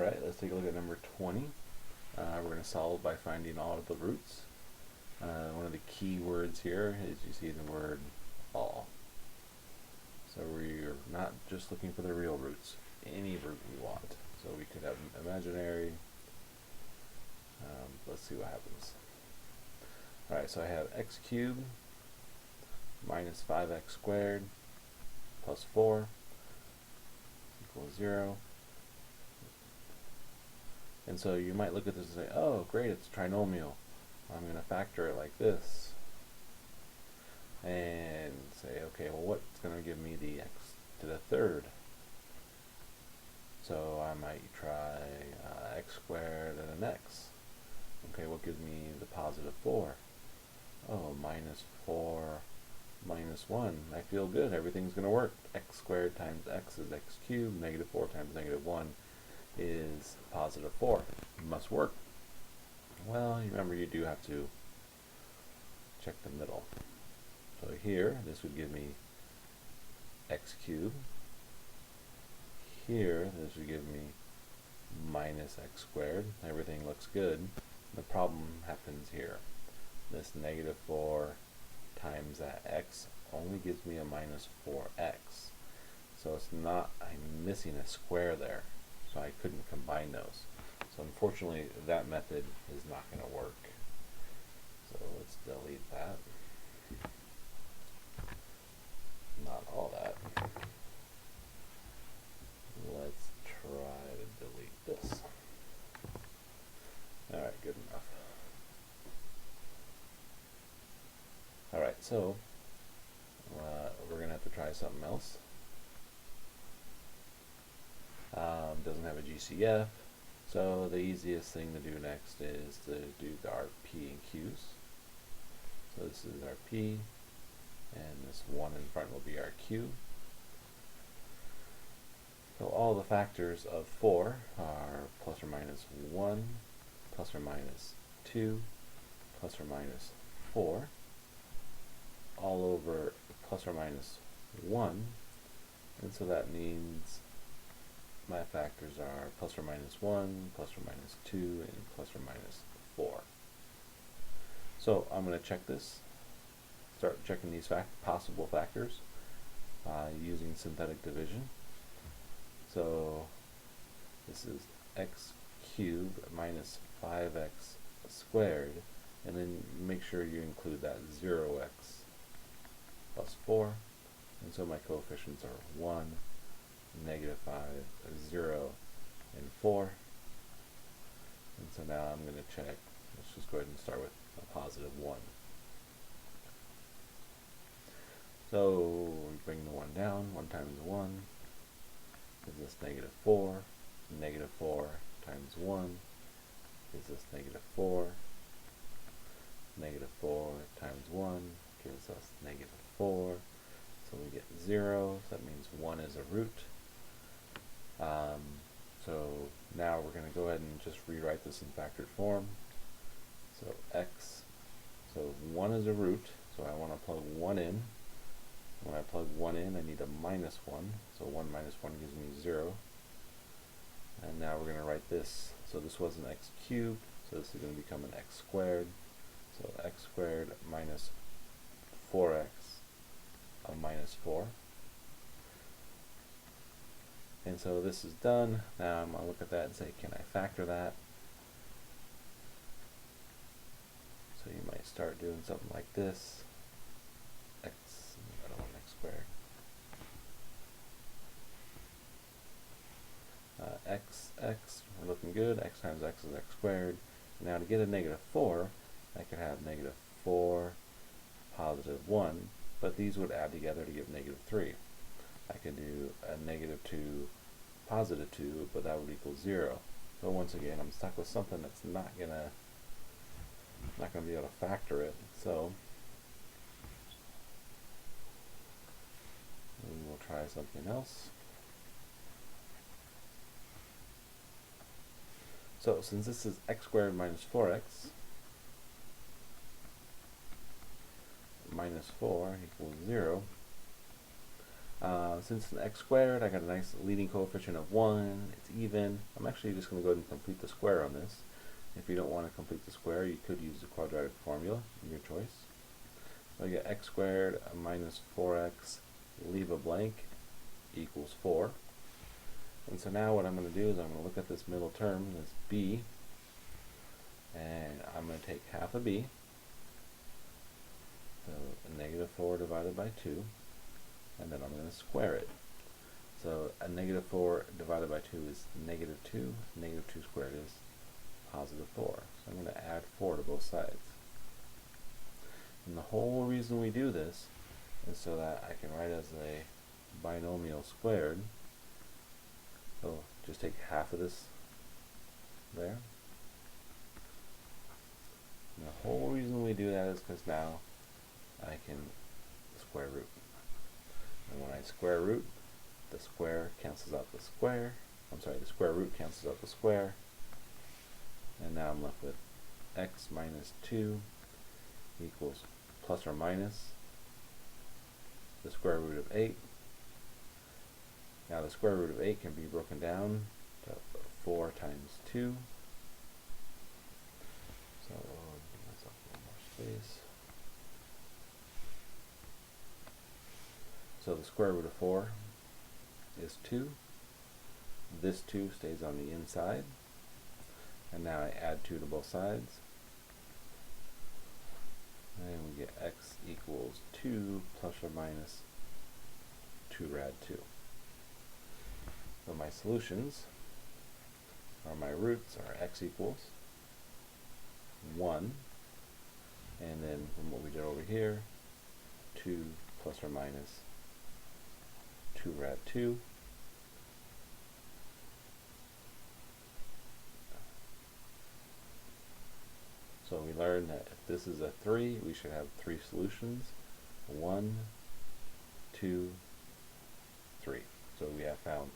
Alright, let's take a look at number 20. We're going to solve by finding all of the roots. One of the key words here is you see the word all. So we're not just looking for the real roots, any root we want. So we could have imaginary. Let's see what happens. Alright, so I have x cubed minus 5x squared plus 4 equals 0. And so you might look at this and say, oh great, it's trinomial. I'm going to factor it like this. And say, okay, well what's going to give me the x to the third? So I might try x squared and an x. Okay, what gives me the positive 4? Oh, minus 4 minus 1. I feel good, everything's going to work. X squared times x is x cubed, negative 4 times negative 1 is positive 4. It must work. Well, you remember you do have to check the middle. So here, this would give me x cubed. Here, this would give me minus x squared. Everything looks good. The problem happens here. This negative 4 times that x only gives me a minus 4x. So it's not, I'm missing a square there. So I couldn't combine those. So unfortunately, that method is not going to work. So let's delete that. Not all that. Let's try to delete this. Alright, good enough. Alright, so we're going to have to try something else. Doesn't have a GCF, so the easiest thing to do next is to do our P and Q's. So this is our P, and this 1 in front will be our Q. So all the factors of 4 are plus or minus 1, plus or minus 2, plus or minus 4, all over plus or minus 1, and so that means my factors are plus or minus 1, plus or minus 2, and plus or minus 4. So I'm going to check this, start checking these possible factors using synthetic division. So this is x cubed minus 5x squared, and then make sure you include that 0x plus 4, and so my coefficients are 1, negative 5, 0, and 4. And so now I'm going to check, let's just go ahead and start with a positive 1. So we bring the 1 down, 1 times 1 gives us negative 4, negative 4 times 1 gives us negative 4, negative 4 times 1 gives us negative 4, so we get 0, so that means 1 is a root. So now we're going to go ahead and just rewrite this in factored form. So x, so 1 is a root, so I want to plug 1 in. When I plug 1 in, I need a minus 1, so 1 minus 1 gives me 0. And now we're going to write this, so this was an x cubed, so this is going to become an x squared. So x squared minus 4x of minus 4. And so this is done. Now I'm going to look at that and say, can I factor that? So you might start doing something like this. X, I don't want x squared. X, we're looking good. X times x is x squared. Now to get a negative 4, I could have negative 4, positive 1, but these would add together to give negative 3. I could do a negative 2, positive 2, but that would equal 0. So once again, I'm stuck with something that's not gonna be able to factor it. So we will try something else. So since this is x squared minus 4x, minus 4 equals 0, Since it's an x squared, I got a nice leading coefficient of 1, it's even. I'm actually just going to go ahead and complete the square on this. If you don't want to complete the square, you could use the quadratic formula, your choice. So I get x squared minus 4x, leave a blank, equals 4. And so now what I'm going to do is I'm going to look at this middle term, this b, and I'm going to take half of b, so a negative 4 divided by 2, and then I'm going to square it. So a negative 4 divided by 2 is negative 2, negative 2 squared is positive 4. So I'm going to add 4 to both sides. And the whole reason we do this is so that I can write as a binomial squared. So just take half of this there. And the whole reason we do that is because now I can square root. And when I square root, the square cancels out the square. The square root cancels out the square. And now I'm left with x minus 2 equals plus or minus the square root of 8. Now the square root of 8 can be broken down to 4 times 2. So I'll give myself a little more space. So the square root of 4 is 2. This 2 stays on the inside. And now I add 2 to both sides. And we get x equals 2 plus or minus 2 rad 2. So my solutions, or my roots, are x equals 1. And then from what we did over here, 2 plus or minus 2 rad 2. So we learned that if this is a 3, we should have 3 solutions. 1, 2, 3. So we have found